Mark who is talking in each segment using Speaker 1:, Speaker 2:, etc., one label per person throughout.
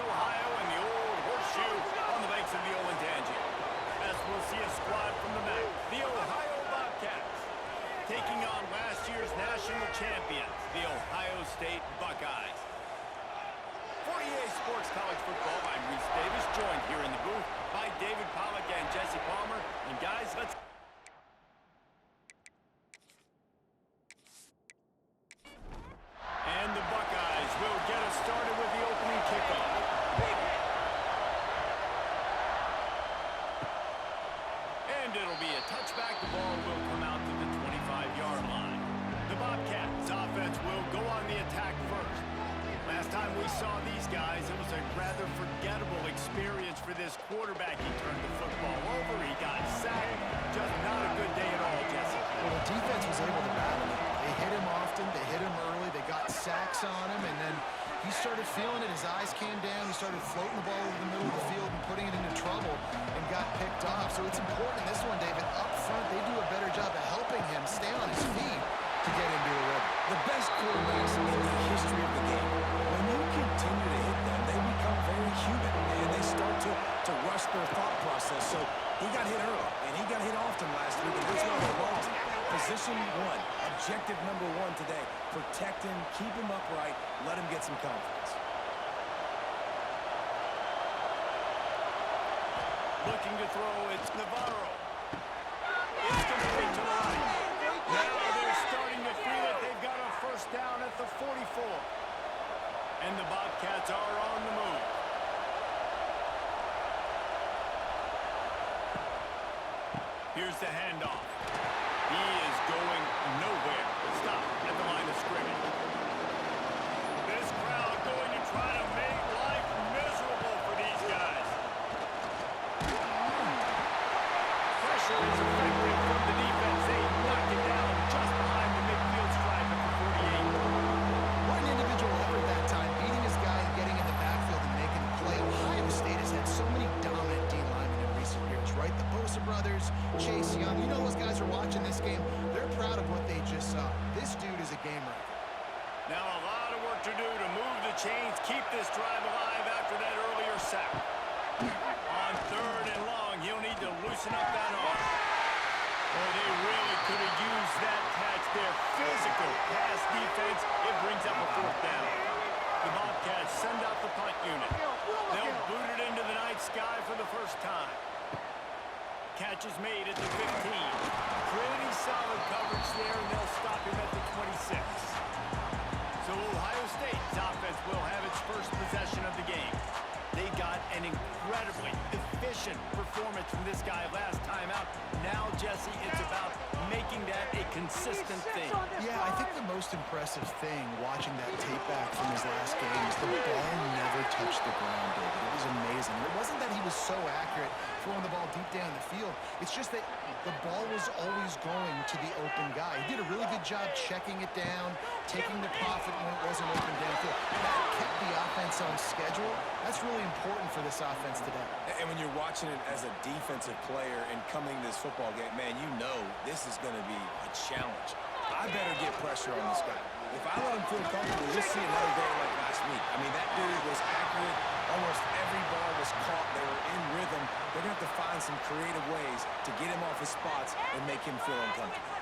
Speaker 1: Ohio, and the old horseshoe on the banks of the Olentangy. As we'll see a squad from the MAC, the Ohio Bobcats, taking on last year's national champions, the Ohio State Buckeyes. For EA Sports College Football, I'm Reese Davis, joined here in the booth by David Pollack and Jesse Palmer. And guys, let's... And the Buckeyes will get us started with the opening kickoff. And it'll be a touchback. The ball will come out to the 25-yard line. The Bobcats offense will go on the attack first. Last time we saw these guys, it was a rather forgettable experience for this quarterback. He turned the football over, he got sacked. Just not a good day at all, Jesse.
Speaker 2: Well, the defense was able to battle him. They hit him often, they hit him early, they got sacks on him, and then he started feeling it. His eyes came down, he started floating the ball over the middle of the field and putting it into trouble and got picked off. So it's important in this one, David, up front, they do a better job of helping him stay on his feet to get into a rhythm.
Speaker 3: The best quarterbacks in the history of the game, when you continue to hit them, they become very human, and they start to rush their thought process. So he got hit early, and he got hit often last week, and that's why they lost. Position one, objective number one today. Protect him, keep him upright, let him get some confidence.
Speaker 1: Looking to throw, it's Navarro. It's complete to the right. Now they're starting to feel it. They've got a first down at the 44. And the Bobcats are on the move. Here's the handoff. He is going nowhere. Stop at the line of scrimmage. This crowd going to try to make life miserable for these guys. Pressure is effective from the defense. They knock it down just behind the midfield stripe at the 48.
Speaker 2: What an individual effort that time, beating his guy and getting in the backfield and making a play. Ohio State has had so many dominant D linemen in recent years, right? The Bosa brothers, Chase Young, you know those guys are watching this game. They're proud of what they just saw. This dude is a game wrecker.
Speaker 1: Now a lot of work to do to move the chains, keep this drive alive after that earlier sack. On third and long, he'll need to loosen up that arm. Oh, they really could have used that catch there. Physical pass defense, it brings up a fourth down. The Bobcats send out the punt unit. They'll boot it into the night sky for the first time. Catch is made at the 15. Pretty solid coverage there, and they'll stop him at the 26. So Ohio State's offense will have its first possession of the game. They got an incredibly efficient performance from this guy last time out. Now, Jesse, it's about making that a consistent thing.
Speaker 2: Yeah, I think the most impressive thing watching that tape back from his last game is the ball never touched the ground, David. It was amazing. It wasn't that he was so accurate throwing the ball deep down the field. It's just that the ball was always going to the open guy. He did a really good job checking it down, taking the profit when it wasn't open downfield. That kept the offense on schedule. That's really important for this offense today.
Speaker 3: And when you're watching it as a defensive player and coming to this football game, man, you know this is going to be a challenge. I better get pressure on this guy. If I let him feel comfortable, we'll see another day like last week. I mean, that dude was accurate. Almost every ball was caught. They were in rhythm. They're going to have to find some creative ways to get him off his spots and make him feel uncomfortable.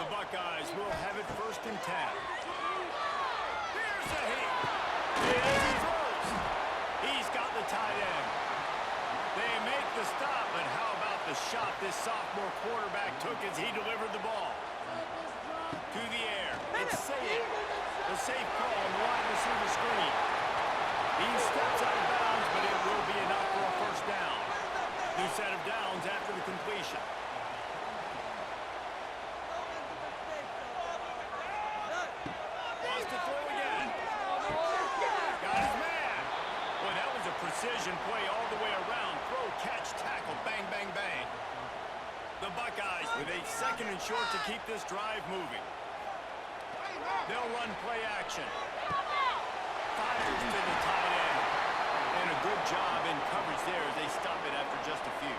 Speaker 1: The Buckeyes will have it first and 10. Here's the hit. And he throws. He's got the tight end. They make the stop, but how about the shot this sophomore quarterback took as he delivered the ball? To the air. It's safe. The safe call on the wide receiver screen. He steps out of bounds, but it will be enough for a first down. New set of downs after the completion. Wants to throw again. Got his man. Boy, that was a precision play all the way around. Throw, catch, tackle, bang, bang, bang. The Buckeyes with a second and short to keep this drive moving. They'll run play action. Fires to the tight end. And a good job in coverage there as they stop it after just a few.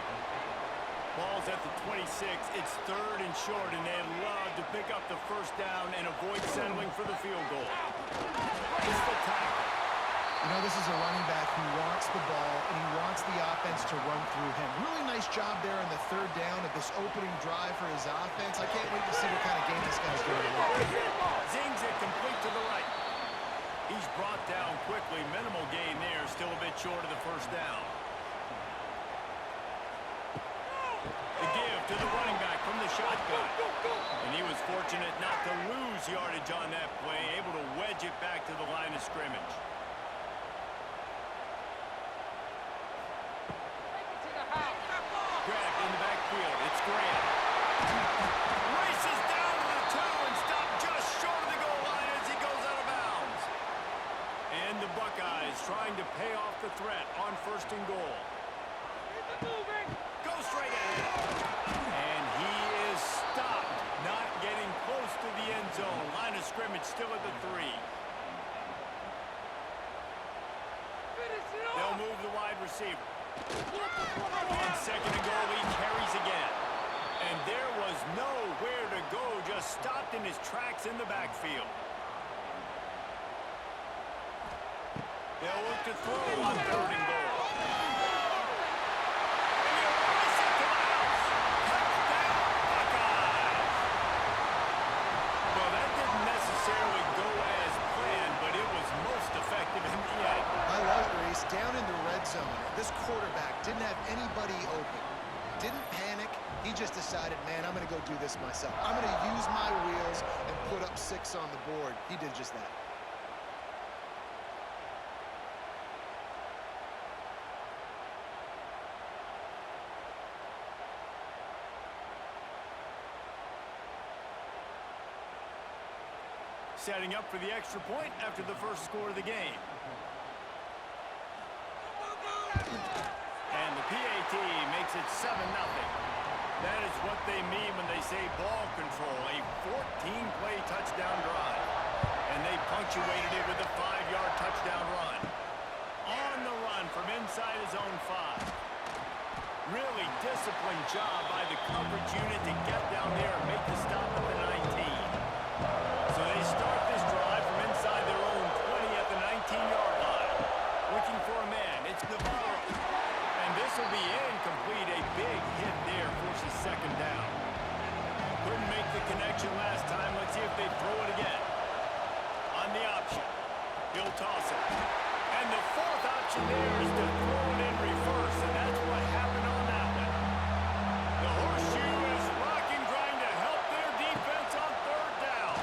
Speaker 1: Ball's at the 26. It's third and short, and they'd love to pick up the first down and avoid settling for the field goal. It's the tackle.
Speaker 2: You know, this is a running back who wants the ball, and he wants the offense to run through him. Really nice job there in the third down of this opening drive for his offense. I can't wait to see what kind of game this guy's going to run.
Speaker 1: Zings it complete to the right. He's brought down quickly. Minimal gain there, still a bit short of the first down. The give to the running back from the shotgun. And he was fortunate not to lose yardage on that play, able to wedge it back to the line of scrimmage. Grabbed in the backfield. It's Grant. Races down to the 2 and stopped just short of the goal line as he goes out of bounds. And the Buckeyes trying to pay off the threat on 1st and goal. Go straight ahead. And he is stopped, not getting close to the end zone. Line of scrimmage still at the 3. They'll move the wide receiver. On 2nd and goal, he carries again. And there was nowhere to go, just stopped in his tracks in the backfield. They'll look to throw on 3rd and goal.
Speaker 2: Down in the red zone, this quarterback didn't have anybody open. Didn't panic. He just decided, man, I'm going to go do this myself. I'm going to use my wheels and put up 6 on the board. He did just that.
Speaker 1: Setting up for the extra point after the first score of the game. And the PAT makes it 7-0. That is what they mean when they say ball control, a 14-play touchdown drive. And they punctuated it with a 5-yard touchdown run. On the run from inside his own 5. Really disciplined job by the coverage unit to get down there and make the stop at the 19. So they start this drive from inside their own 20 at the 19-yard line. Looking for a man. It's Navarro. And this will be incomplete. A big hit there forces 2nd down. Couldn't make the connection last time. Let's see if they throw it again. On the option. He'll toss it. And the 4th option there is to throw it in reverse. And that's what happened on that one. The horseshoe is rocking, trying to help their defense on 3rd down.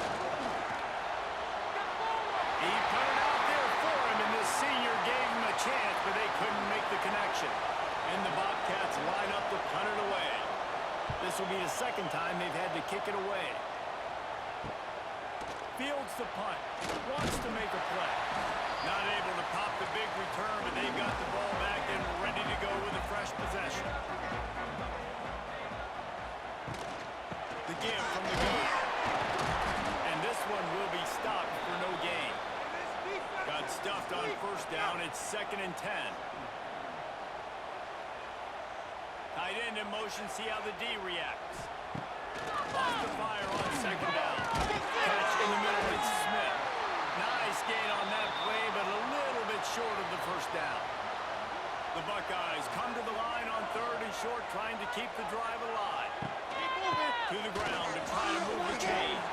Speaker 1: He put it out there for him, and the senior gave him a chance, but they couldn't make the connection. And the Bobcats line up to punt it away. This will be the 2nd time they've had to kick it away. Fields the punt. Wants to make a play. Not able to pop the big return, but they've got the ball back and ready to go with a fresh possession. The give from the goal. And this one will be stopped for no gain. Got stuffed on 1st down. It's 2nd and 10. Tight end in motion, see how the D reacts. Off the fire on 2nd down. Catch in the middle, it's Smith. Nice gain on that play, but a little bit short of the 1st down. The Buckeyes come to the line on 3rd and short, trying to keep the drive alive. To the ground to try to move the chains.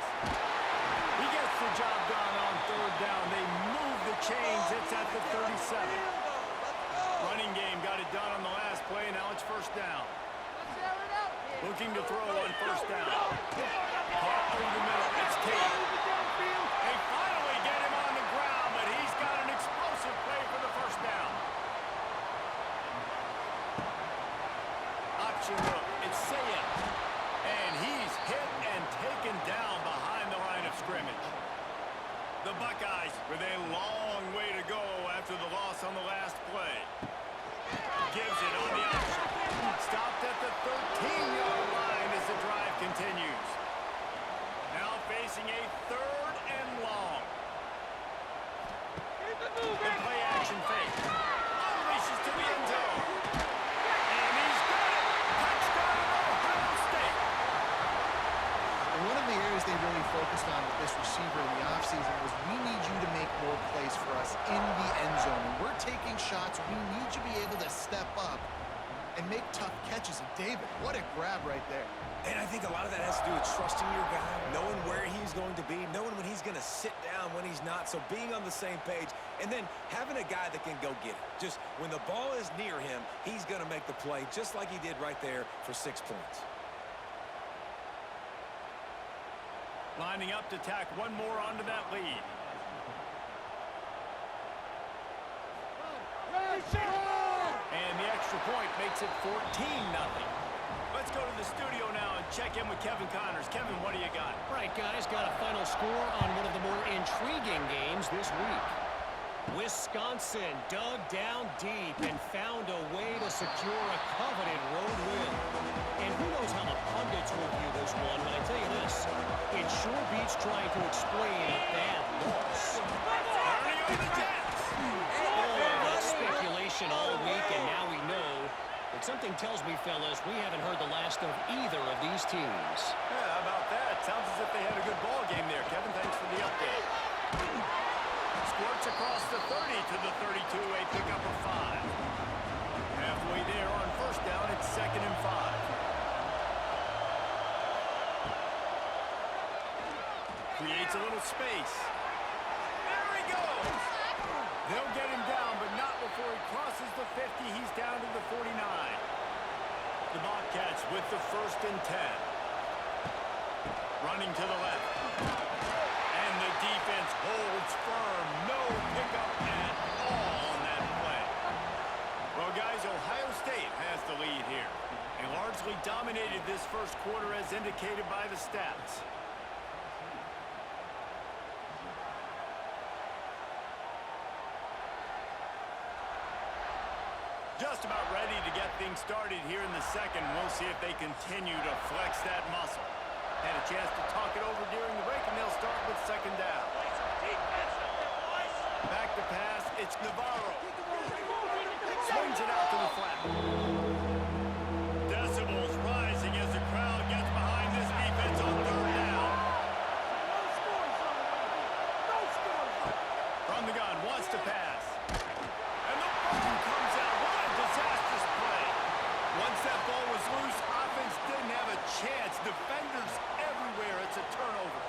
Speaker 1: He gets the job done on 3rd down. They move the chains. It's at the 37. Running game got it done on the last play. Now it's 1st down. Looking to throw on 1st down. Caught through the middle. It's Tate. They finally get him on the ground, but he's got an explosive play for the 1st down. Option look. It's Sayed. And he's hit and taken down behind the line of scrimmage. The Buckeyes with a long way to go after the loss on the last play. Gives it on the option. Stopped at the 13-yard line as the drive continues. Now facing a 3rd and long. The play action fake. Unleashes to the end zone. And he's got it. Touchdown, Ohio State.
Speaker 2: One of the areas they really focused on with this receiver in the offseason was we need you to make more plays for us in the end zone. step up and make tough catches. And David, what a grab right there.
Speaker 3: And I think a lot of that has to do with trusting your guy, knowing where he's going to be, knowing when he's going to sit down, when he's not. So being on the same page, and then having a guy that can go get it. Just when the ball is near him, he's going to make the play just like he did right there for 6 points.
Speaker 1: Lining up to tack one more onto that lead. And the extra point makes it 14-0. Let's go to the studio now and check in with Kevin Connors. Kevin, what do you got?
Speaker 4: Right, guys, got a final score on one of the more intriguing games this week. Wisconsin dug down deep and found a way to secure a coveted road win. And who knows how the pundits will view this one, but I tell you this, it sure beats trying to explain a bad loss.
Speaker 1: Turning on the Jets.
Speaker 4: Oh, speculation all week, and now we know. But something tells me, fellas, we haven't heard the last of either of these teams.
Speaker 1: Yeah, how about that? Sounds as if they had a good ball game there. Kevin, thanks for the update. Squirts across the 30 to the 32, a pickup of 5. Halfway there on first down, it's 2nd and 5. Creates a little space. There he goes. They'll get him down, but not before he crosses the 50. He's down to the 49. The Bobcats with the 1st and 10. Running to the left. And the defense holds firm. No pickup at all on that play. Well, guys, Ohio State has the lead here. They largely dominated this first quarter as indicated by the stats. Just about ready to get things started here in the second. We'll see if they continue to flex that muscle. Had a chance to talk it over during the break, and they'll start with 2nd down. Back to pass, it's Navarro. Swings it out to the flat. Decibels rising as the crowd gets behind this defense on 3rd down. From the gun, wants to pass. And the ball comes out. What a disastrous play. Once that ball was loose, offense didn't have a chance. Defenders everywhere. It's a turnover.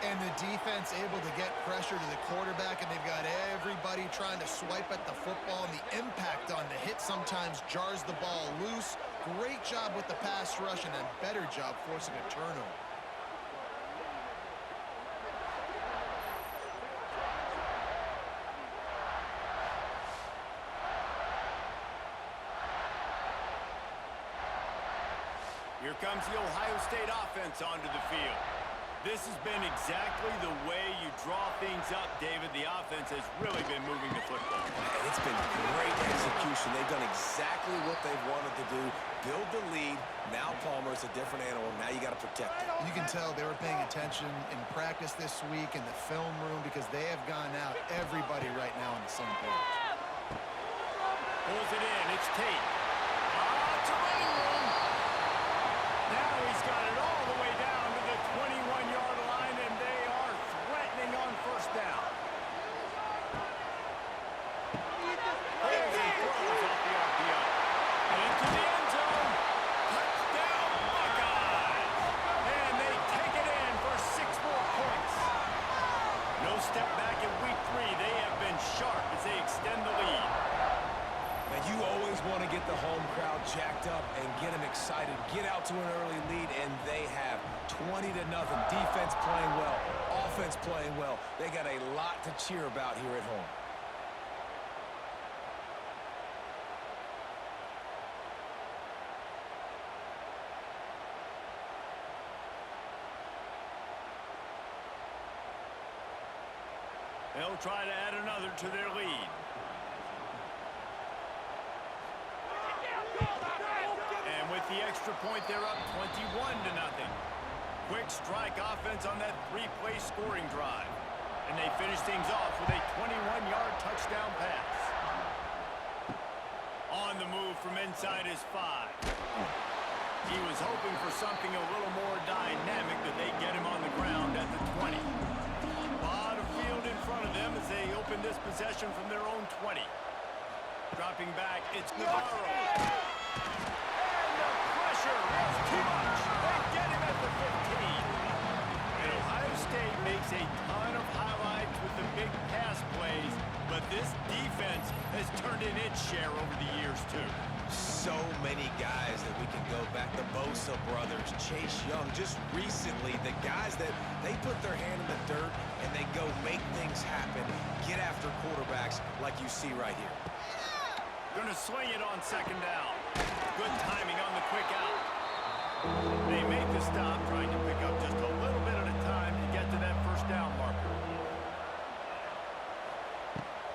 Speaker 2: And the defense able to get pressure to the quarterback, and they've got everybody trying to swipe at the football, and the impact on the hit sometimes jars the ball loose. Great job with the pass rush, and a better job forcing a turnover.
Speaker 1: Here comes the Ohio State offense onto the field. This has been exactly the way you draw things up, David. The offense has really been moving the football.
Speaker 3: It's been great execution. They've done exactly what they've wanted to do. Build the lead. Now Palmer's a different animal. Now you got to protect it.
Speaker 2: You can tell they were paying attention in practice this week in the film room because they have gone out everybody right now on the same page.
Speaker 1: Pulls it in. It's Tate. It's a running room. Now he's got it all the way down to the 21-yard line, and they are threatening on first down. Pulls and throws off the RPO. Into the end zone. Touchdown, Buckeyes. And they take it in for 6 more points. No step back in week 3. They have been sharp as they extend the lead.
Speaker 3: And you always want to get the home crowd jacked up and get them excited. Get out to an early lead, and they have 20-0. Defense playing well, offense playing well. They got a lot to cheer about here at home.
Speaker 1: They'll try to add another to their lead. And with the extra point, they're up 21-0. Quick strike offense on that 3-play scoring drive. And they finish things off with a 21-yard touchdown pass. On the move from inside his 5. He was hoping for something a little more dynamic, that they get him on the ground at the 20. A lot of field in front of them as they open this possession from their own 20. Dropping back, it's Navarro. And the pressure was too much. They get him at the 15. And Ohio State makes a ton of highlights with the big pass plays, but this defense has turned in its share over the years, too.
Speaker 3: So many guys that we can go back. The Bosa brothers, Chase Young. Just recently, the guys that they put their hand in the dirt and they go make things happen, get after quarterbacks like you see right here.
Speaker 1: Gonna swing it on second down. Good timing on the quick out. They make the stop, trying to pick up just a little bit at a time to get to that first down marker.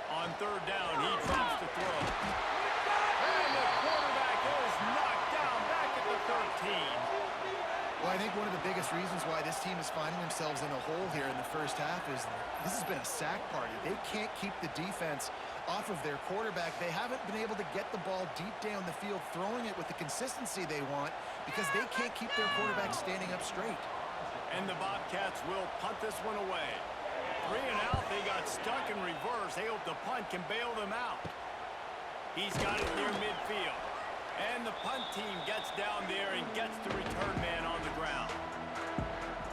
Speaker 1: On third down, he drops the throw. And the quarterback is knocked down back at the 13.
Speaker 2: Well, I think one of the biggest reasons why this team is finding themselves in a hole here in the first half is this has been a sack party. They can't keep the defense off of their quarterback. They haven't been able to get the ball deep down the field, throwing it with the consistency they want because they can't keep their quarterback standing up straight.
Speaker 1: And the Bobcats will punt this one away. 3 and out, they got stuck in reverse. They hope the punt can bail them out. He's got it near midfield. And the punt team gets down there and gets the return man on the ground.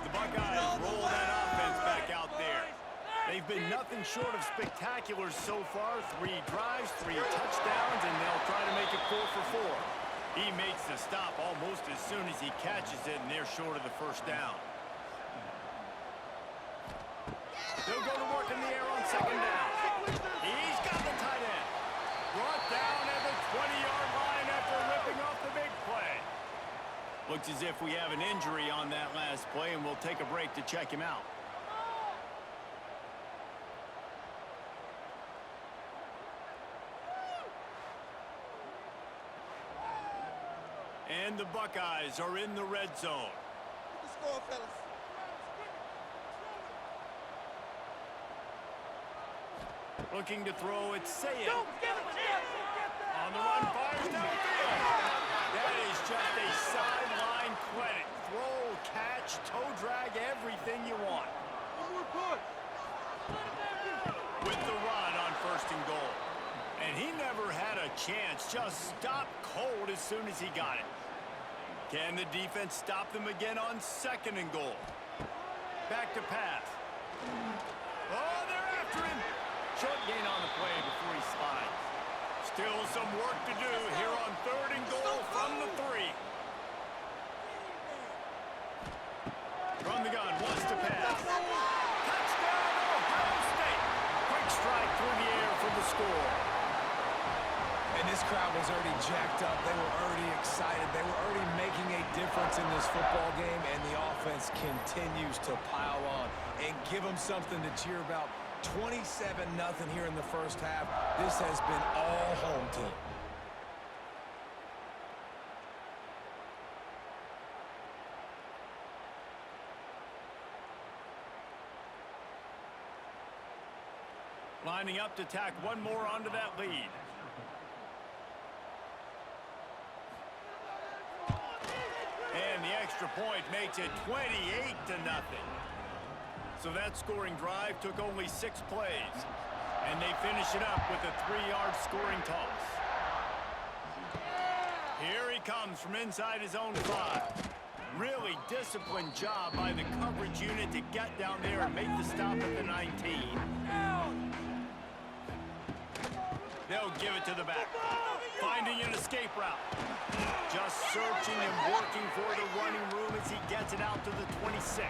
Speaker 1: The Buckeyes roll that offense back out there. They've been nothing short of spectacular so far. 3 drives, 3 touchdowns, and they'll try to make it 4 for 4. He makes the stop almost as soon as he catches it, and they're short of the first down. They'll go to work in the air on second down. He's got the tight end. Brought down at the 20-yard line after ripping off the big play. Looks as if we have an injury on that last play, and we'll take a break to check him out. And the Buckeyes are in the red zone.
Speaker 5: Let's score, fellas.
Speaker 1: Looking to throw, it's Sayed. On the run, fires downfield. That is just a sideline credit. Throw, catch, toe drag, everything you want. With the run on first and goal. And he never had a chance, just stopped cold as soon as he got it. Can the defense stop them again on second and goal? Back to pass. Oh, they're after him. Short gain on the play before he slides. Still some work to do here on third and goal from the 3. From the gun, wants to pass. Touchdown, Ohio State. Quick strike through the air for the score.
Speaker 3: And this crowd was already jacked up. They were already excited. They were already making a difference in this football game, and the offense continues to pile on and give them something to cheer about. 27-0 here in the first half. This has been all home team.
Speaker 1: Lining up to tack one more onto that lead. And the extra point makes it 28-0. So that scoring drive took only 6 plays. And they finish it up with a 3-yard scoring toss. Here he comes from inside his own 5. Really disciplined job by the coverage unit to get down there and make the stop at the 19. They'll give it to the back. Finding an escape route. Just searching and working for the running room as he gets it out to the 26.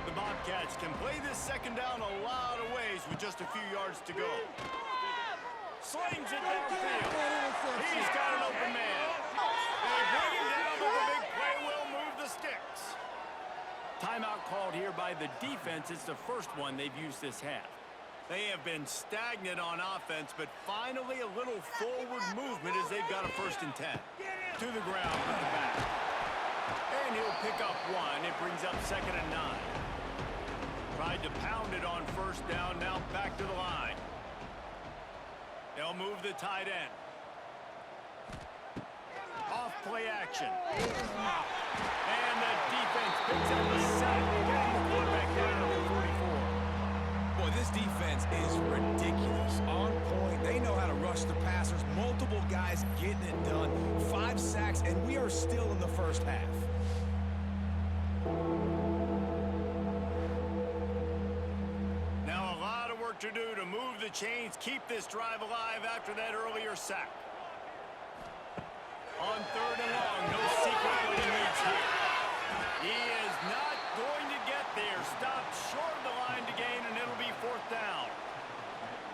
Speaker 1: The Bobcats can play this second down a lot of ways with just a few yards to go. Slings it downfield. He's got an open man. They bring him down, but the big play will move the sticks. Timeout called here by the defense. It's the first one they've used this half. They have been stagnant on offense, but finally a little forward movement as they've got a 1st and 10. To the ground with the back. And he'll pick up 1. It brings up 2nd and 9. Tried to pound it on first down, now back to the line. They'll move the tight end. Off play action. And the defense picks up the sack, getting the quarterback down to the 44.
Speaker 3: Boy, this This defense is ridiculous. On point. They know how to rush the passers. Multiple guys getting it done. 5 sacks, and we are still in the first half.
Speaker 1: Now a lot of work to do to move the chains, keep this drive alive after that earlier sack. On 3rd and long, no secret what he needs here. He is not going to get there. Stopped short of the line to gain, and it'll be 4th down.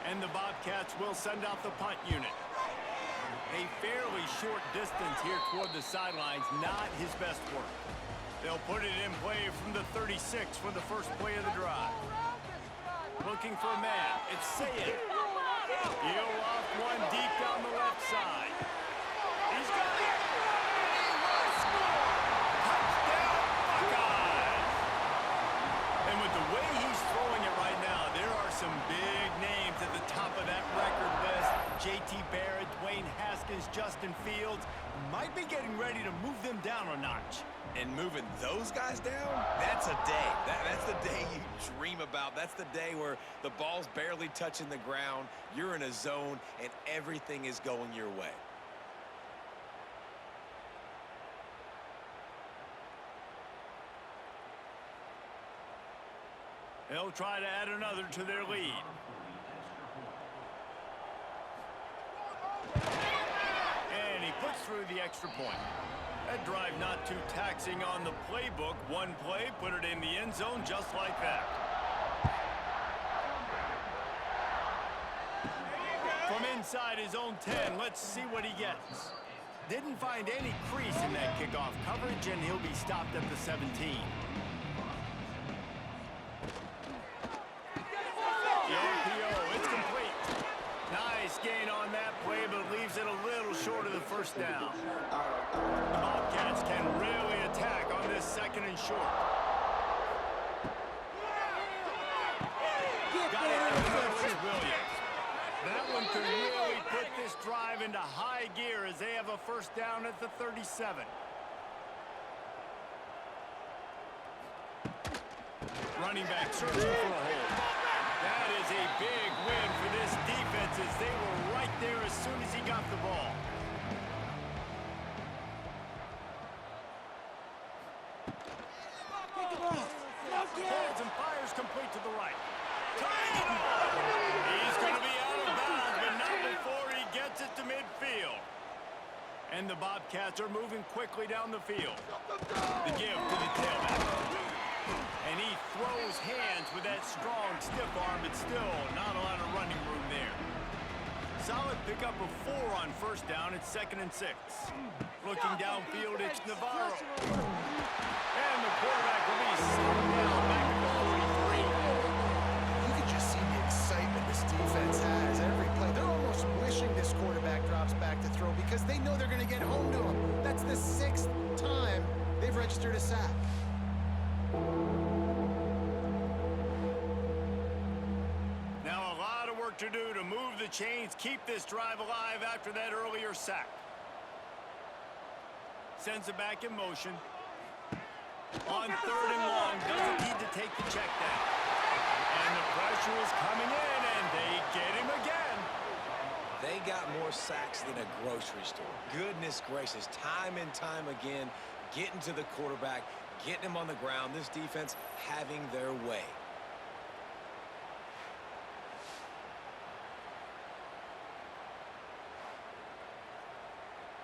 Speaker 1: And the Bobcats will send out the punt unit. A fairly short distance here toward the sidelines, not his best work. They'll put it in play from the 36 for the first play of the drive. Looking for a man. It's Sayed. He'll off one deep down the left side. He's got it. He will score. Touchdown, Buckeyes. And with the way he's throwing it right now, there are some big names at the top of that record list. J.T. Barrett, Dwayne Haskins, Justin Fields might be getting ready to move them down a notch.
Speaker 3: And moving those guys down, that's a day. That's the day you dream about. That's the day where the ball's barely touching the ground, you're in a zone, and everything is going your way.
Speaker 1: They'll try to add another to their lead. And he puts through the extra point. That drive not too taxing on the playbook. One play, put it in the end zone just like that. From inside his own 10, let's see what he gets. Didn't find any crease in that kickoff coverage, and he'll be stopped at the 17. The RPO, it's complete. Nice gain on that play, but leaves it a little short of the first down. The Bobcats can really attack on this 2nd and short. Got it in the middle to Williams. That one could really put this drive into high gear as they have a first down at the 37. Running back searching for a hole. That is a big win for this defense as they were right there as soon as he got the ball. Holds and fires complete to the right. He's going to be out of bounds, but not before he gets it to midfield. And the Bobcats are moving quickly down the field. The give to the tailback. And he throws hands with that strong, stiff arm, but still not a lot of running room there. Solid pickup of 4 on first down. It's 2nd and 6. Looking downfield, it's Navarro. And the quarterback will be slowed down back at the 43.
Speaker 2: You can just see the excitement this defense has every play. They're almost wishing this quarterback drops back to throw because they know they're going to get home to him. That's the 6th time they've registered a sack.
Speaker 1: Now a lot of work to do to move the chains, keep this drive alive after that earlier sack. Sends it back in motion. On 3rd and long, doesn't need to take the check down. And the pressure is coming in, and they get him again.
Speaker 3: They got more sacks than a grocery store. Goodness gracious, time and time again, getting to the quarterback, getting him on the ground. This defense having their way.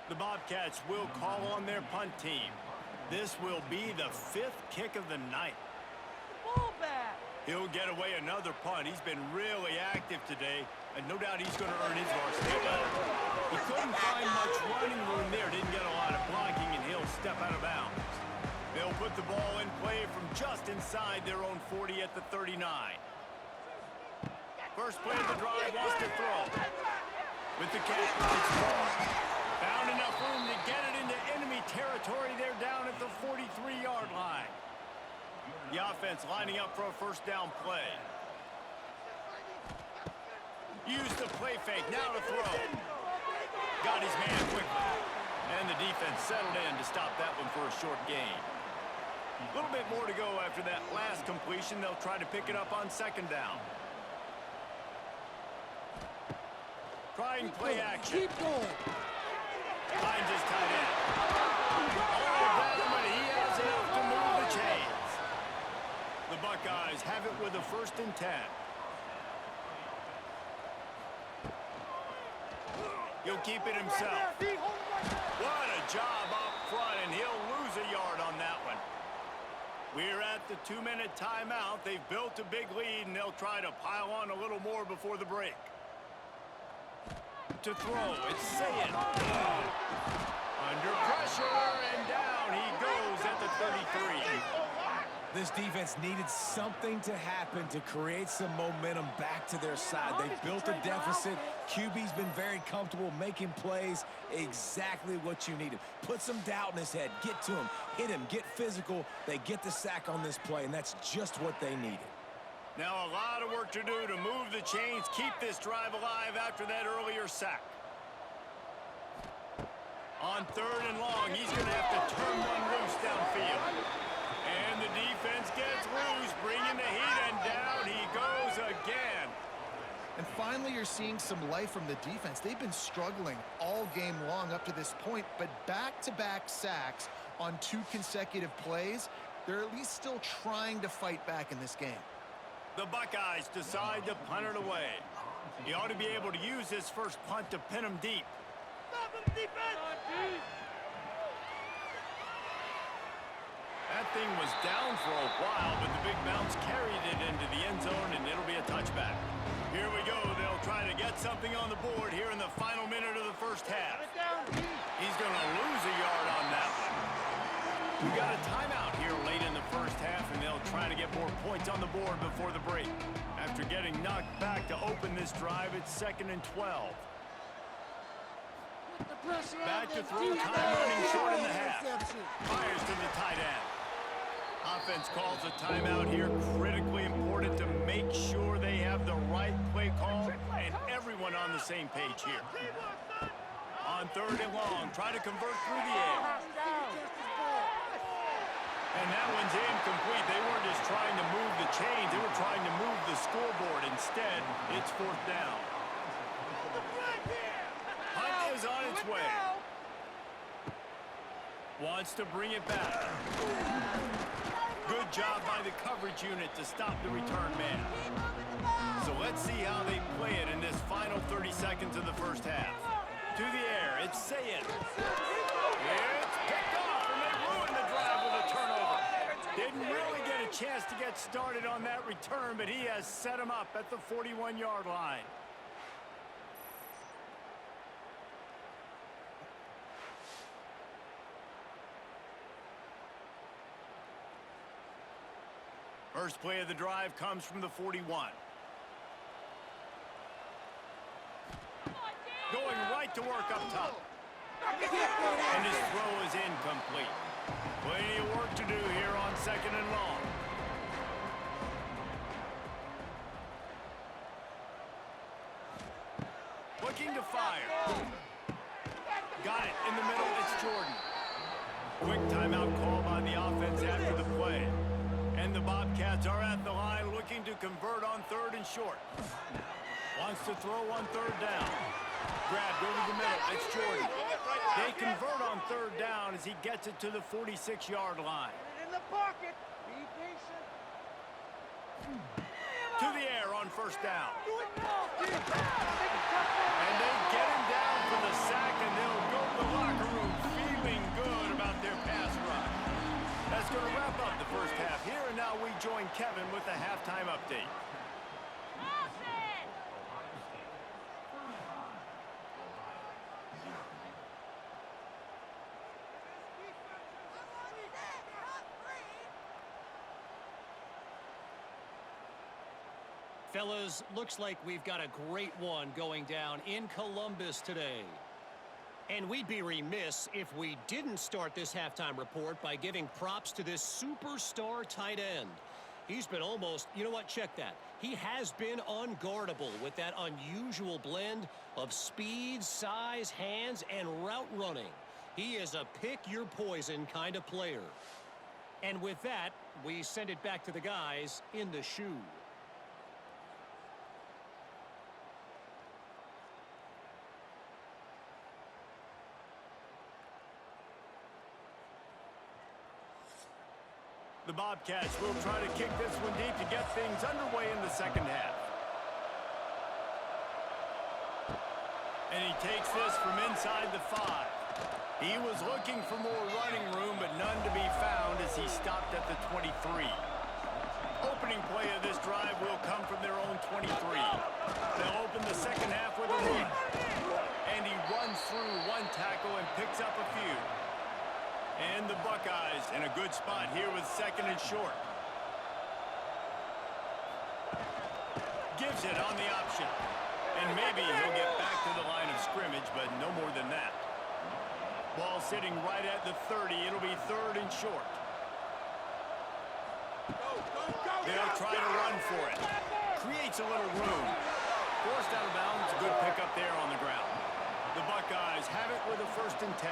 Speaker 1: The Bobcats will call on their punt team. This will be the 5th kick of the night. He'll get away another punt. He's been really active today, and no doubt he's going to earn his varsity letter. He couldn't find much running room there, didn't get a lot of blocking, and he'll step out of bounds. They'll put the ball in play from just inside their own 40 at the 39. First play of the drive, wants to throw. With the catch, it's Moore. Found enough room to get it into enemy territory. They're down at the 43-yard line. The offense lining up for a first down play. Use the play fake, now to throw. Got his man quickly. And the defense settled in to stop that one for a short gain. A little bit more to go after that last completion. They'll try to pick it up on 2nd down. trying play action.
Speaker 5: Keep going.
Speaker 1: Finds his tight end. All down, but he has enough to move the chains. The Buckeyes have it with a 1st and 10. He'll keep it himself. What a job up front, and he'll lose a yard on that one. We're at the 2-minute timeout. They've built a big lead, and they'll try to pile on a little more before the break. To throw, it's Saying. Under pressure, and down he goes at the 33.
Speaker 3: This defense needed something to happen to create some momentum back to their side. They've built a deficit. QB's been very comfortable making plays. Exactly what you needed. Put some doubt in his head. Get to him. Hit him. Get physical. They get the sack on this play, and that's just what they needed.
Speaker 1: Now a lot of work to do to move the chains, keep this drive alive after that earlier sack. On 3rd and long, he's going to have to turn one loose downfield. And the defense gets loose, bringing the heat, and down he goes again.
Speaker 2: And finally, you're seeing some life from the defense. They've been struggling all game long up to this point, but back-to-back sacks on 2 consecutive plays, they're at least still trying to fight back in this game.
Speaker 1: The Buckeyes decide to punt it away. He ought to be able to use his first punt to pin him deep. That thing was down for a while, but the big bounce carried it into the end zone, and it'll be a touchback. Here we go. They'll try to get something on the board here in the final minute of the 1st half. He's going to lose a yard on that one. We got a timeout here late in the 1st half, and they'll try to get more points on the board before the break. After getting knocked back to open this drive, it's 2nd and 12. Back to throw, time running short in the half. Fires to the tight end. Offense calls a timeout here. Critically important to make sure they have the right play call and everyone on the same page here. On 3rd and long, try to convert through the air. And that one's incomplete. They weren't just trying to move the chains. They were trying to move the scoreboard. Instead, it's 4th down. Hunt is on its way. Wants to bring it back. Good job by the coverage unit to stop the return man. So let's see how they play it in this final 30 seconds of the 1st half. To the air, it's Saying. It's picked off, and they ruined the drive with a turnover. Didn't really get a chance to get started on that return, but he has set him up at the 41-yard line. First play of the drive comes from the 41. Going right to work up top. And his throw is incomplete. Plenty of work to do here on 2nd and long. Looking to fire. Got it in the middle. It's Jordan. Quick timeout call by the offense after the play. And the Bobcats are at the line looking to convert on 3rd and short. Wants to throw on 3rd down. Grabbed over the middle. It's Jordan. They convert on 3rd down as he gets it to the 46-yard line.
Speaker 5: In the pocket. Be patient.
Speaker 1: To the air on 1st down. And they get him down for the sack, and they'll go to the locker room feeling good about their pass rush. That's going to wrap up the 1st half here, and now we join Kevin with the halftime update.
Speaker 4: Fellas, looks like we've got a great one going down in Columbus today. And we'd be remiss if we didn't start this halftime report by giving props to this superstar tight end. He's been almost, you know what, check that. He has been unguardable with that unusual blend of speed, size, hands, and route running. He is a pick-your-poison kind of player. And with that, we send it back to the guys in the shoe.
Speaker 1: The Bobcats will try to kick this one deep to get things underway in the second half. And he takes this from inside the 5. He was looking for more running room, but none to be found as he stopped at the 23. Opening play of this drive will come from their own 23. They'll open the second half with a run. And he runs through one tackle and picks up a few. And the Buckeyes in a good spot here with second and short. Gives it on the option. And maybe he'll get back to the line of scrimmage, but no more than that. Ball sitting right at the 30. It'll be third and short. They'll try to run for it. Creates a little room. Forced out of bounds. Good pickup there on the ground. The Buckeyes have it with a 1st and 10.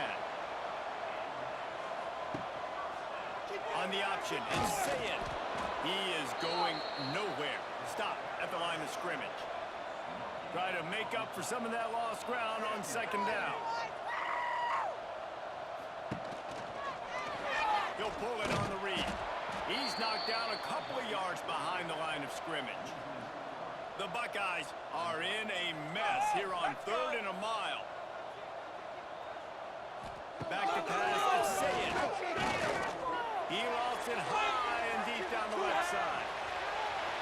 Speaker 1: On the option, and say it. He is going nowhere. Stop at the line of scrimmage. Try to make up for some of that lost ground on second down. He'll pull it on the read. He's knocked down a couple of yards behind the line of scrimmage. The Buckeyes are in a mess here on 3rd and a mile. Back to pass, and say it. He lost it high and deep down the left side.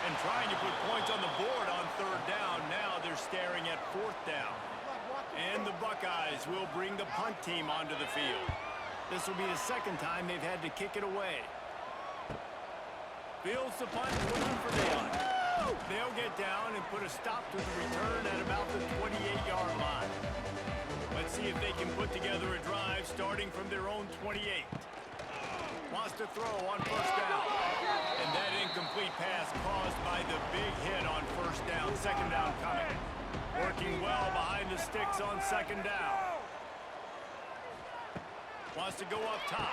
Speaker 1: And trying to put points on the board on 3rd down. Now they're staring at 4th down. And the Buckeyes will bring the punt team onto the field. This will be the 2nd time they've had to kick it away. Fields the punt, looking for daylight. They'll get down and put a stop to the return at about the 28-yard line. Let's see if they can put together a drive starting from their own 28. Wants to throw on 1st down. And that incomplete pass caused by the big hit on 1st down. 2nd down coming. Working well behind the sticks on 2nd down. Wants to go up top.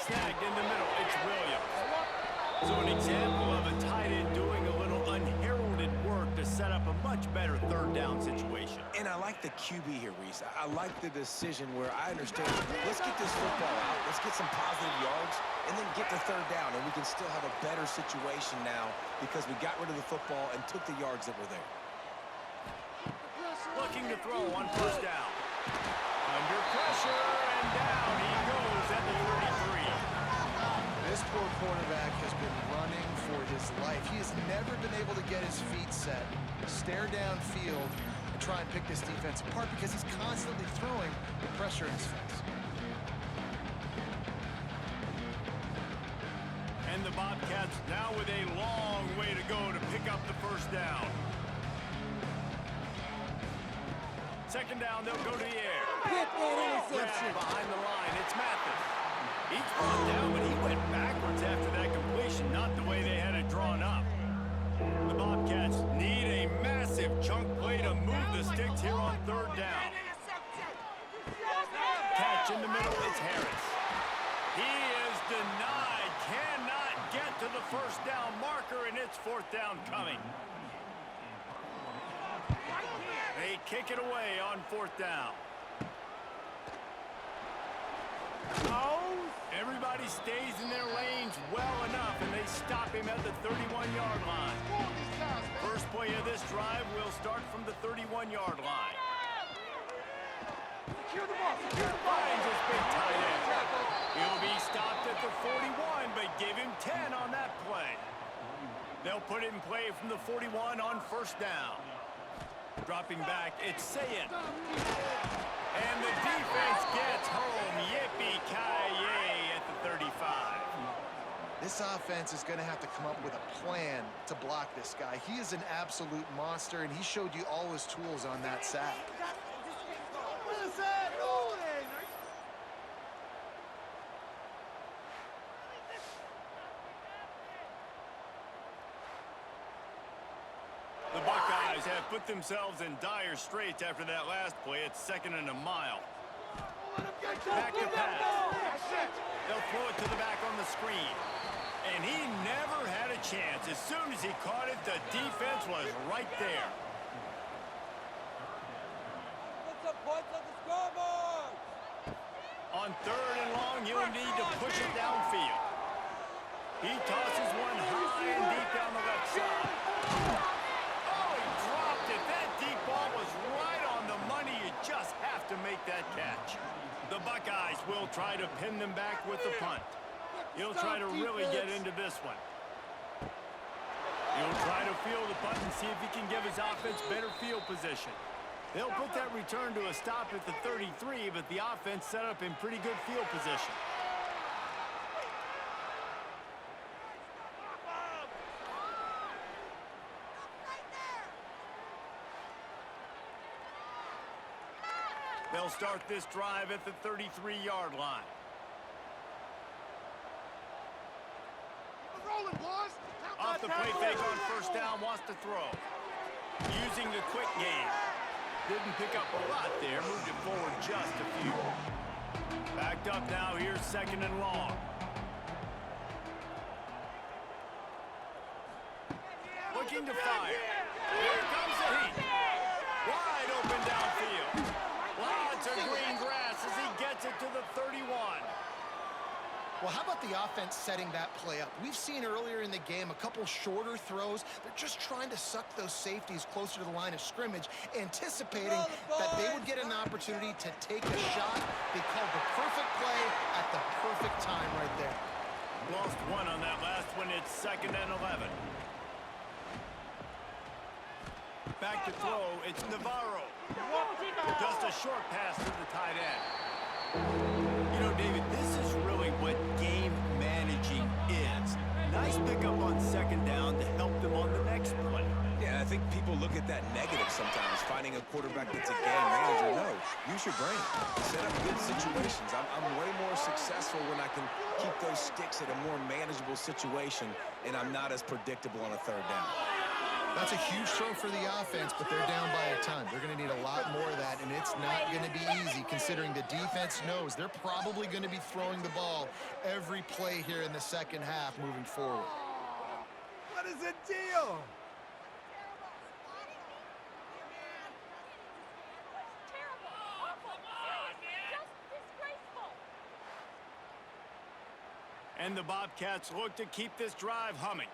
Speaker 1: Snagged in the middle. It's Williams. So an example of a tight end doing a little unheralded work to set up a much better 3rd down situation.
Speaker 3: And I like the QB here, Reese. I like the decision where I understand, let's get this football out, let's get some positive yards, and then get to 3rd down, and we can still have a better situation now because we got rid of the football and took the yards that were there.
Speaker 1: Looking to throw on 1st down. Under pressure, and down he goes at the 33.
Speaker 2: This poor quarterback has been running for his life. He has never been able to get his feet set, stare downfield, and try and pick this defense apart because he's constantly throwing with pressure in his face.
Speaker 1: And the Bobcats now with a long way to go to pick up the 1st down. 2nd down, they'll go to the air.
Speaker 5: Interception.
Speaker 1: Behind the line, it's Mathis. He's brought down, but he went backwards after that completion, not the way they had it drawn up. The Bobcats need a massive chunk play to move the sticks here on 3rd down. Catch in the middle, it's Harris. He is denied, cannot get to the 1st down marker, and it's 4th down coming. They kick it away on 4th down. Everybody stays in their lanes well enough, and they stop him at the 31-yard line. First play of this drive will start from the 31-yard line. Finds his big tight end. He'll be stopped at the 41, but give him 10 on that play. They'll put it in play from the 41 on 1st down. Dropping back, it's Sayed. And the defense gets home. Yippee-ki-yay at the 35.
Speaker 2: This offense is going to have to come up with a plan to block this guy. He is an absolute monster, and he showed you all his tools on that sack.
Speaker 1: The Buckeyes have put themselves in dire straits after that last play. It's 2nd and a mile. Back to pass. They'll throw it to the back on the screen. And he never had a chance. As soon as he caught it, the defense was right there.
Speaker 5: Put some points on the scoreboard.
Speaker 1: On 3rd and long, you'll need to push it downfield. He tosses one high and deep down the left side. Oh, he dropped it. That deep ball was right on the money. You just have to make that catch. The Buckeyes will try to pin them back with the punt. He'll try to really get into this one. He'll try to field the punt and see if he can give his offense better field position. They'll put that return to a stop at the 33, but the offense set up in pretty good field position. They'll start this drive at the 33-yard line. Off the play fake on first down, wants to throw. Using the quick game. Didn't pick up a lot there, moved it forward just a few. Backed up now, here's second and long. Looking to fire. Here comes the heat. Wide open downfield. Lots of green grass as he gets it to the 31.
Speaker 2: Well, how about the offense setting that play up? We've seen earlier in the game a couple shorter throws. They're just trying to suck those safeties closer to the line of scrimmage, anticipating that they would get an opportunity to take a shot. They called the perfect play at the perfect time right there.
Speaker 1: Lost one on that last one. It's second and 11. Back to throw. It's Navarro. Just a short pass to the tight end. You know, David, this is really what game managing is. Nice pickup on second down to help them on the next play.
Speaker 3: Yeah, I think people look at that negative sometimes, finding a quarterback that's a game manager. No, use your brain. Set up good situations. I'm way more successful when I can keep those sticks at a more manageable situation, and I'm not as predictable on a third down.
Speaker 2: That's a huge throw for the offense, but they're down by a ton. They're going to need a lot more of that, and it's not going to be easy considering the defense knows they're probably going to be throwing the ball every play here in the second half moving forward.
Speaker 5: What is the deal?
Speaker 1: And the Bobcats look to keep this drive humming.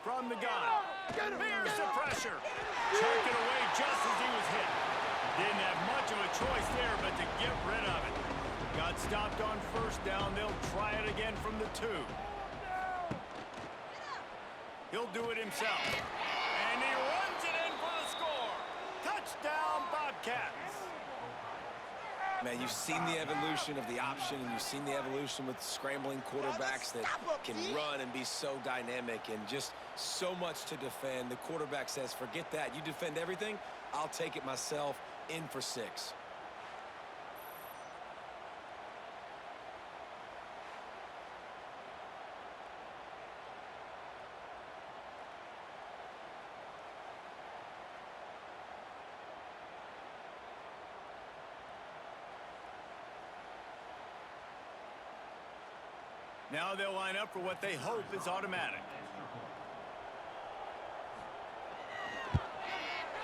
Speaker 1: From the gun. Here's the pressure. Chucked it away just as he was hit. Didn't have much of a choice there but to get rid of it. Got stopped on first down. They'll try it again from the 2. He'll do it himself. And he runs it in for the score. Touchdown, Bobcats.
Speaker 3: Man, you've seen the evolution of the option, and you've seen the evolution with scrambling quarterbacks that can run and be so dynamic and just so much to defend. The quarterback says, forget that. You defend everything, I'll take it myself. In for 6.
Speaker 1: Now they'll line up for what they hope is automatic.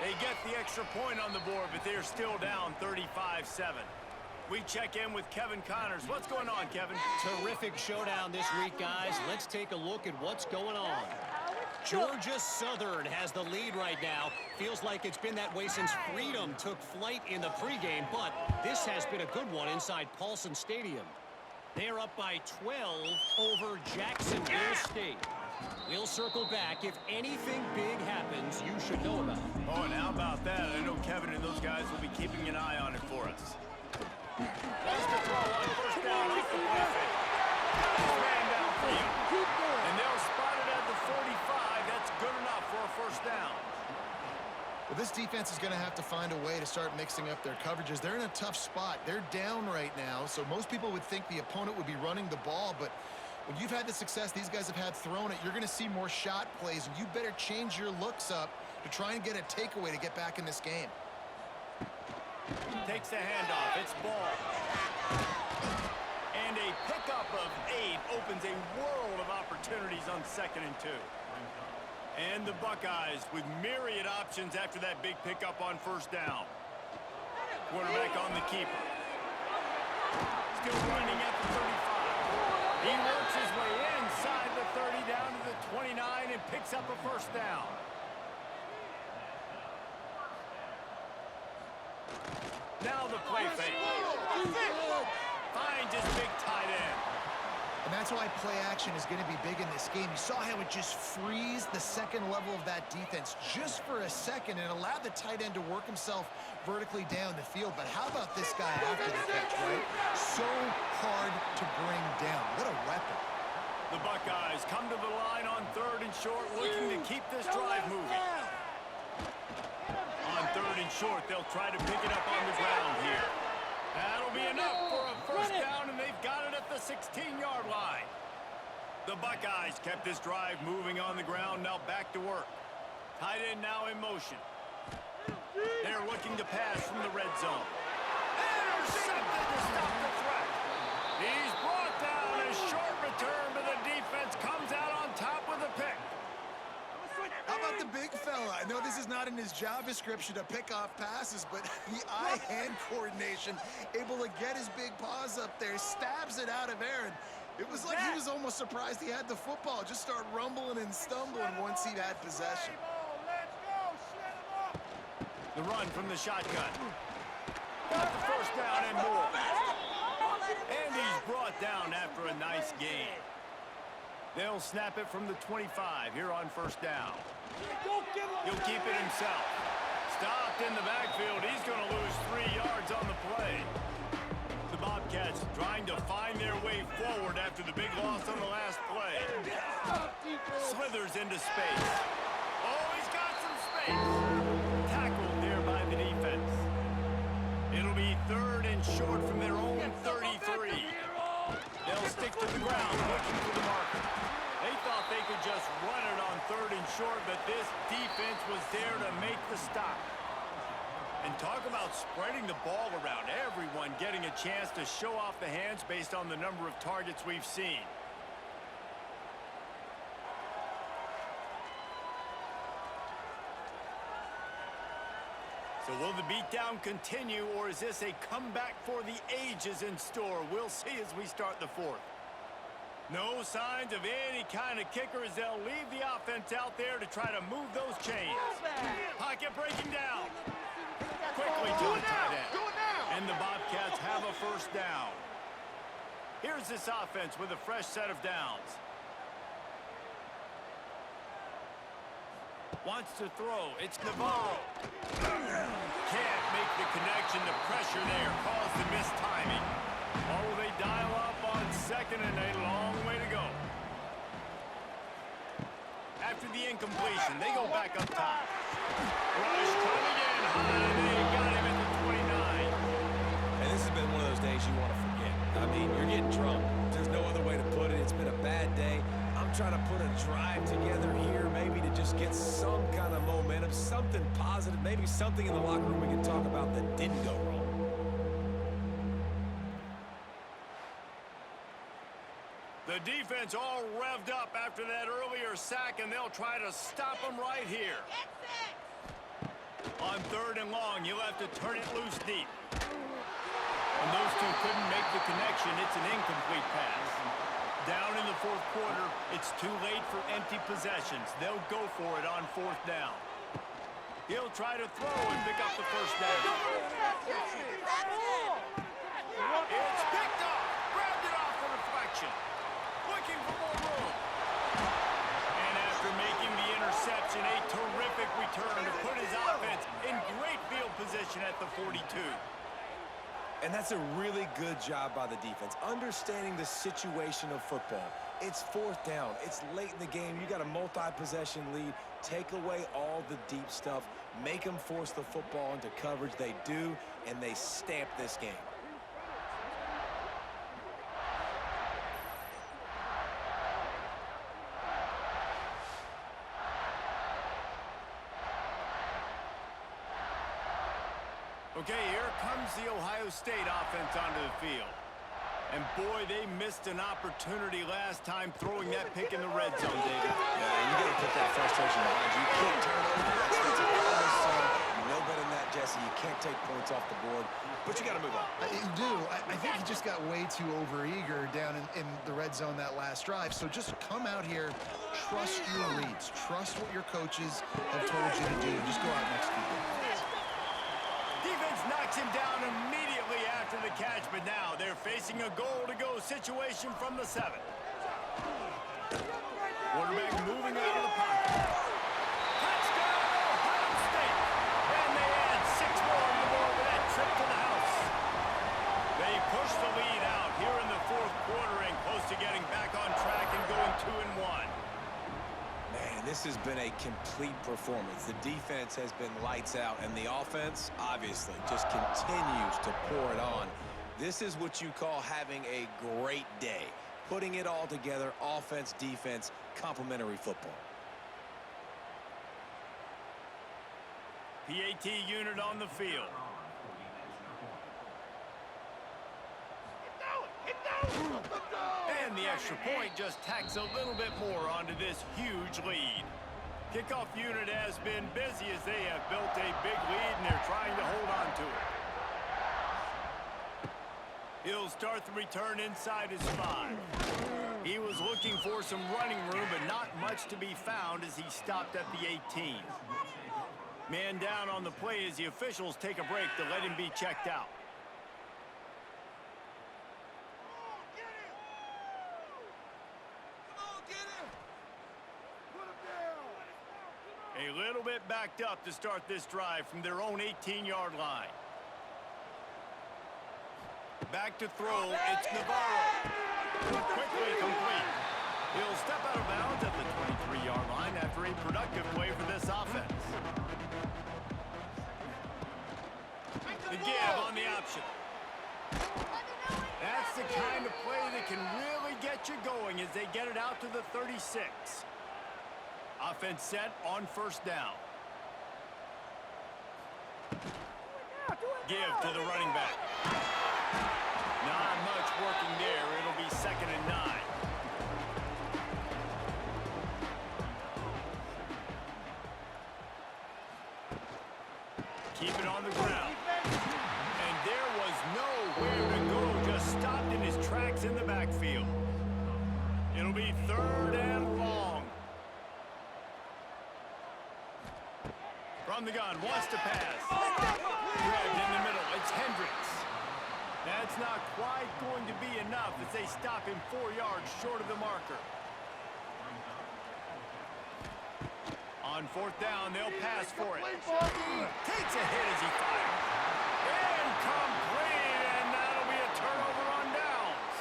Speaker 1: They get the extra point on the board, but they're still down 35-7. We check in with Kevin Connors. What's going on, Kevin?
Speaker 4: Terrific showdown this week, guys. Let's take a look at what's going on. Georgia Southern has the lead right now. Feels like it's been that way since Freedom took flight in the pregame, but this has been a good one inside Paulson Stadium. They're up by 12 over Jacksonville State. We'll circle back. If anything big happens, you should know about it.
Speaker 1: Oh, and how about that? I know Kevin and those guys will be keeping an eye on it for us. That's the throw on first down off the play fake. Ran downfield. And they'll spot it at the 45. That's good enough for a first down.
Speaker 2: Well, this defense is going to have to find a way to start mixing up their coverages. They're in a tough spot. They're down right now, so most people would think the opponent would be running the ball, but when you've had the success these guys have had throwing it, you're going to see more shot plays, and you better change your looks up to try and get a takeaway to get back in this game.
Speaker 1: Takes the handoff. It's ball. And a pickup of 8 opens a world of opportunities on 2nd and 2. And the Buckeyes with myriad options after that big pickup on first down. Quarterback on the keeper. Still running at the 35. He works his way inside the 30 down to the 29 and picks up a first down. Now the play fake. Finds his big tight end.
Speaker 2: And that's why play action is going to be big in this game. You saw how it just freezed the second level of that defense just for a second and allowed the tight end to work himself vertically down the field. But how about this guy after the catch, right? So hard to bring down. What a weapon.
Speaker 1: The Buckeyes come to the line on third and short, looking to keep this drive moving. On third and short, they'll try to pick it up on the ground here. That'll be enough for a first down, and they've got it at the 16-yard line. The Buckeyes kept this drive moving on the ground, now back to work. Tight end now in motion. They're looking to pass from the red zone. Intercepted to stop the threat. He's brought down. A short return, but the defense comes out on top with a pick.
Speaker 2: How about the big fella? I know this is not in his job description to pick off passes, but the eye-hand coordination, able to get his big paws up there, stabs it out of air, and it was like he was almost surprised he had the football. Just start rumbling and stumbling once he had possession.
Speaker 1: The run from the shotgun. Got the first down and more. And he's brought down after a nice gain. They'll snap it from the 25 here on first down. He'll keep it himself. Stopped in the backfield. He's going to lose 3 yards on the play. The Bobcats trying to find their way forward after the big loss on the last play. Slithers into space. Oh, he's got some space. Tackled there by the defense. It'll be third and short from their own 33. They'll stick to the ground, looking for the marker. They thought they could just run it on third and short, but this defense was there to make the stop. And talk about spreading the ball around. Everyone getting a chance to show off the hands based on the number of targets we've seen. So will the beatdown continue, or is this a comeback for the ages in store? We'll see as we start the fourth. No signs of any kind of kicker as they'll leave the offense out there to try to move those chains. Pocket breaking down. Quickly to the tight end. And the Bobcats have a first down. Here's this offense with a fresh set of downs. Wants to throw. It's Navarro. Can't make the connection. The pressure there caused the missed timing. Oh, they dial up on second and a long way to go. After the incompletion, they go back up top. Rush coming in high. They got him at the 29.
Speaker 3: And this has been one of those days you want to forget. I mean, you're getting drunk. There's no other way to put it. It's been a bad day. I'm trying to put a drive together here, maybe to just get some kind of momentum, something positive, maybe something in the locker room we can talk about that didn't go wrong.
Speaker 1: The defense all revved up after that earlier sack, and they'll try to stop them right here. On third and long, you'll have to turn it loose deep. And those two couldn't make the connection. It's an incomplete pass. Down in the fourth quarter, it's too late for empty possessions. They'll go for it on fourth down. He'll try to throw and pick up the first down. It's picked up. Grabbed it off the deflection. Looking for more room. And after making the interception, a terrific return to put his offense in great field position at the 42.
Speaker 3: And that's a really good job by the defense, understanding the situation of football. It's fourth down. It's late in the game. You got a multi-possession lead. Take away all the deep stuff. Make them force the football into coverage. They do, and they stamp this game.
Speaker 1: Okay, here comes the Ohio State offense onto the field. And boy, they missed an opportunity last time throwing that pick in the red zone, David.
Speaker 3: Yeah, you got to put that frustration behind you. You can't turn it over. That's a father's son. You know better than that, Jesse. You can't take points off the board, but you got to move on.
Speaker 2: You do. I think he just got way too overeager down in the red zone that last drive. So just come out here, trust your reads, trust what your coaches have told you to do, and just go out and execute it.
Speaker 1: Defense knocks him down immediately after the catch, but now they're facing a goal-to-go situation from the 7. Quarterback moving out of the pocket. Touchdown, Ohio State! And they add 6 more on the board with that trip to the house. They push the lead out here in the 4th quarter and close to getting back on track and going 2-1.
Speaker 3: Man, this has been a complete performance. The defense has been lights out, and the offense, obviously, just continues to pour it on. This is what you call having a great day. Putting it all together, offense, defense, complementary football.
Speaker 1: PAT unit on the field. And the extra point just tacks a little bit more onto this huge lead. Kickoff unit has been busy as they have built a big lead and they're trying to hold on to it. He'll start the return inside his 5. He was looking for some running room, but not much to be found as he stopped at the 18. Man down on the play as the officials take a break to let him be checked out. A little bit backed up to start this drive from their own 18-yard line. Back to throw, it's Navarro. Quickly complete. He'll step out of bounds at the 23-yard line after a productive play for this offense. The give on the option. That's the kind of play that can really get you going as they get it out to the 36. Offense set on 1st down. Give to the running back. Not much working there. It'll be 2nd and 9. Keep it on the ground. And there was nowhere to go. Just stopped in his tracks in the backfield. It'll be 3rd and long. From the gun, wants to pass. Grabbed in the middle. It's Hendricks. That's not quite going to be enough as they stop him 4 yards short of the marker. On 4th down, they'll pass for it. Takes a hit as he fires. Incomplete, and that'll be a turnover on downs.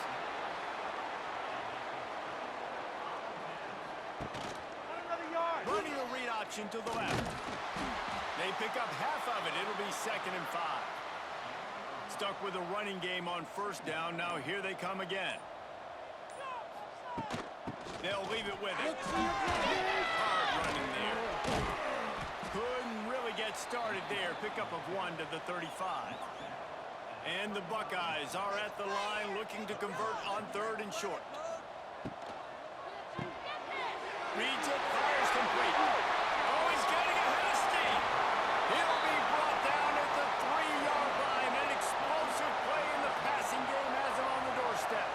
Speaker 1: Running a read option to the left. They pick up half of it. It'll be 2nd and 5. Stuck with a running game on 1st down. Now here they come again. They'll leave it with it. Hard running there. Couldn't really get started there. Pickup of 1 to the 35. And the Buckeyes are at the line looking to convert on 3rd and short. Reads it, fires complete. Oh, he's getting ahead of steam. He'll be brought down at the 3-yard line. An explosive play in the passing game has him on the doorstep.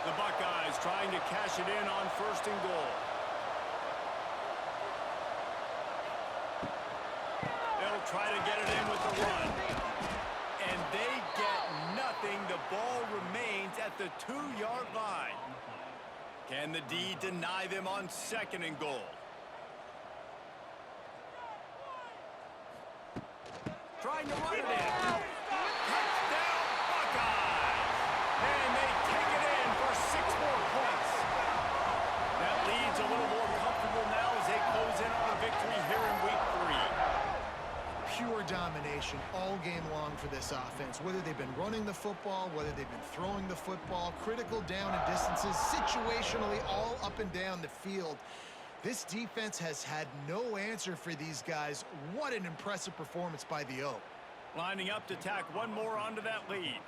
Speaker 1: The Buckeyes trying to cash it in on 1st and goal. They'll try to get it in with the run. And they get nothing. The ball remains at the 2-yard line. Can the D deny them on 2nd and goal? Trying to run it in. Touchdown, Buckeyes! And they take it in for 6 more points. That lead's a little more comfortable now as they close in on a victory here in week 3.
Speaker 2: Pure domination all game long for this offense. Whether they've been running the football, whether they've been throwing the football, critical down and distances, situationally all up and down the field. This defense has had no answer for these guys. What an impressive performance by the O.
Speaker 1: Lining up to tack one more onto that lead.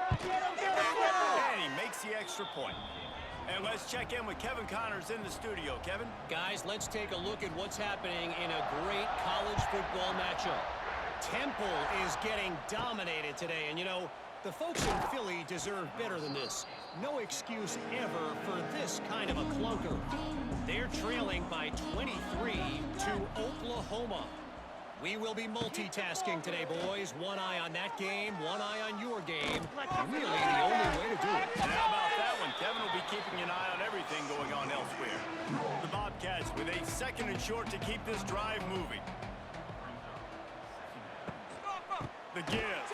Speaker 1: And and he makes the extra point. And let's check in with Kevin Connors in the studio. Kevin?
Speaker 4: Guys, let's take a look at what's happening in a great college football matchup. Temple is getting dominated today, and you know, the folks in Philly deserve better than this. No excuse ever for this kind of a clunker. They're trailing by 23 to Oklahoma. We will be multitasking today, boys. One eye on that game, one eye on your game. Really the only way to do it.
Speaker 1: And how about that one? Kevin will be keeping an eye on everything going on elsewhere. The Bobcats with a 2nd and short to keep this drive moving. The give.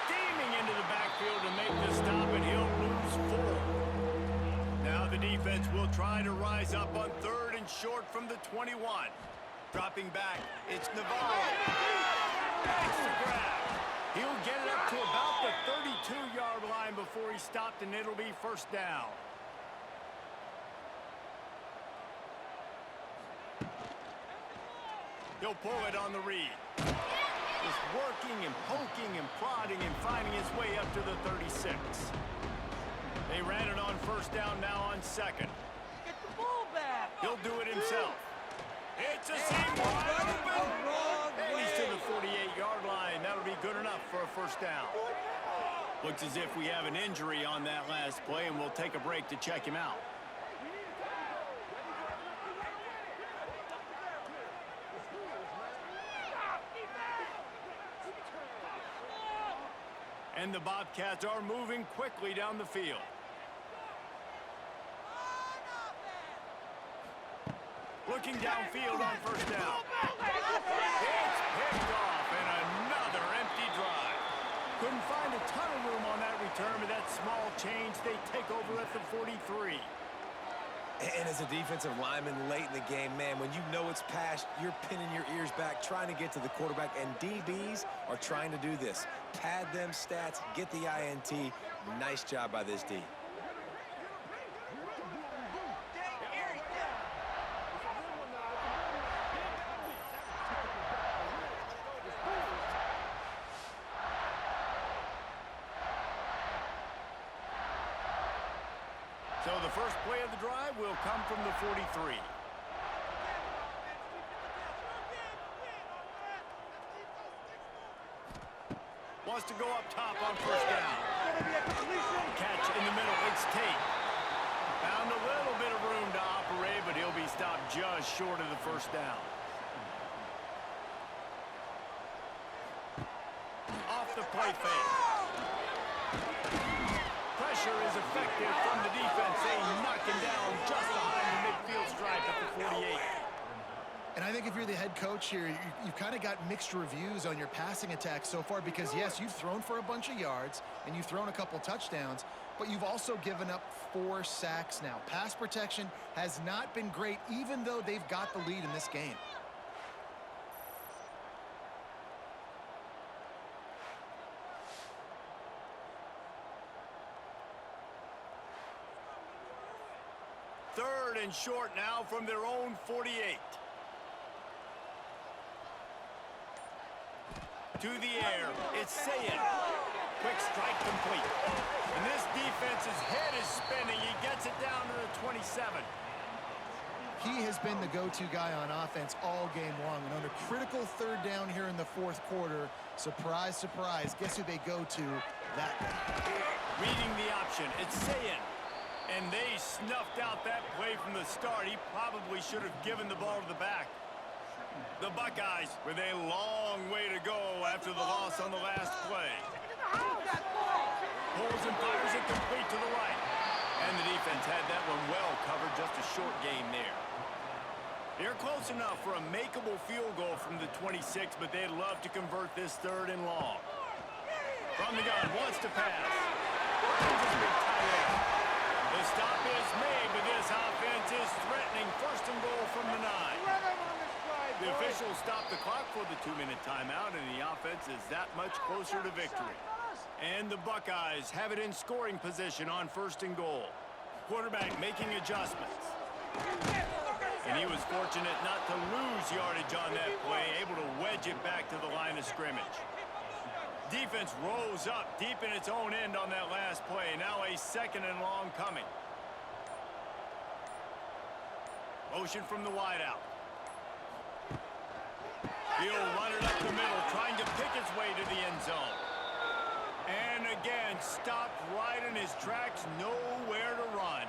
Speaker 1: Steaming into the backfield to make the stop, and he'll lose 4. Now the defense will try to rise up on 3rd and short from the 21. Dropping back, it's Navarro. Makes the grab. He'll get it up to about the 32-yard line before he stopped, and it'll be 1st down. He'll pull it on the read. Just working and poking and prodding and finding his way up to the 36. They ran it on 1st down, now on 2nd.
Speaker 5: Get the ball back.
Speaker 1: He'll do it himself. It's a seam wide open. And he's to the 48-yard line. That'll be good enough for a 1st down. Looks as if we have an injury on that last play, and we'll take a break to check him out. And the Bobcats are moving quickly down the field. Looking downfield on 1st down. It's picked off, and another empty drive. Couldn't find a ton of room on that return, but that small change, they take over at the 43.
Speaker 3: And as a defensive lineman late in the game, man, when you know it's past, you're pinning your ears back, trying to get to the quarterback, and DBs are trying to do this. Pad them stats, get the INT. Nice job by this D.
Speaker 1: So the first play of the drive will come from the 43. Wants to go up top on 1st down. Catch in the middle. It's Tate. Found a little bit of room to operate, but he'll be stopped just short of the 1st down. Off the play fake. Pressure is effective from the defense. They knock him down just behind the midfield stripe at the 48.
Speaker 2: And I think if you're the head coach here, you've kind of got mixed reviews on your passing attack so far because, yes, you've thrown for a bunch of yards and you've thrown a couple touchdowns, but you've also given up 4 sacks now. Pass protection has not been great, even though they've got the lead in this game.
Speaker 1: Third and short now from their own 48. To the air, it's Sayed. Quick strike complete. And this defense's head is spinning. He gets it down to the 27.
Speaker 2: He has been the go-to guy on offense all game long. And under critical 3rd down here in the 4th quarter, surprise, surprise, guess who they go to that day?
Speaker 1: Reading the option, it's Sayed. And they snuffed out that play from the start. He probably should have given the ball to the back. The Buckeyes with a long way to go after the loss on the last play. Pulls and fires it complete to the right. And the defense had that one well covered, just a short gain there. They're close enough for a makeable field goal from the 26, but they'd love to convert this 3rd and long. From the gun, wants to pass. The stop is made, but this offense is threatening 1st and goal from the 9. The officials stopped the clock for the 2-minute timeout, and the offense is that much closer to victory. And the Buckeyes have it in scoring position on 1st and goal. Quarterback making adjustments. And he was fortunate not to lose yardage on that play, able to wedge it back to the line of scrimmage. Defense rolls up deep in its own end on that last play. Now a 2nd and long coming. Motion from the wideout. He'll run it up the middle, trying to pick its way to the end zone. And again, stopped right in his tracks, nowhere to run.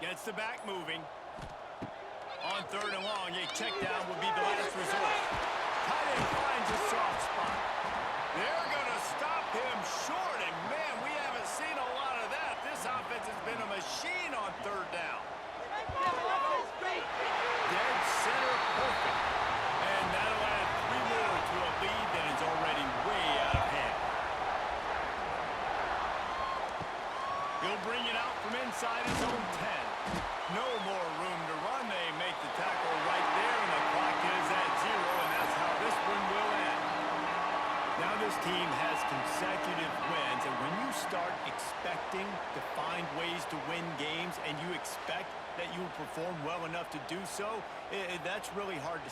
Speaker 1: Gets the back moving. On 3rd and long, a check down would be the last resort. Tight end finds a soft spot. They're going to stop him short, and man, we haven't seen a lot of that. This offense has been a machine on 3rd down. Dead center perfect. And that'll add 3 more to a lead that is already way out of hand. He'll bring it out from inside his own 10. No more room to run. They make the tackle right there, and the clock is at 0, and that's how this one will end. Now this team has consecutive wins, and when you start expecting to find ways to win games and you expect that you will perform well enough to do so, that's really hard to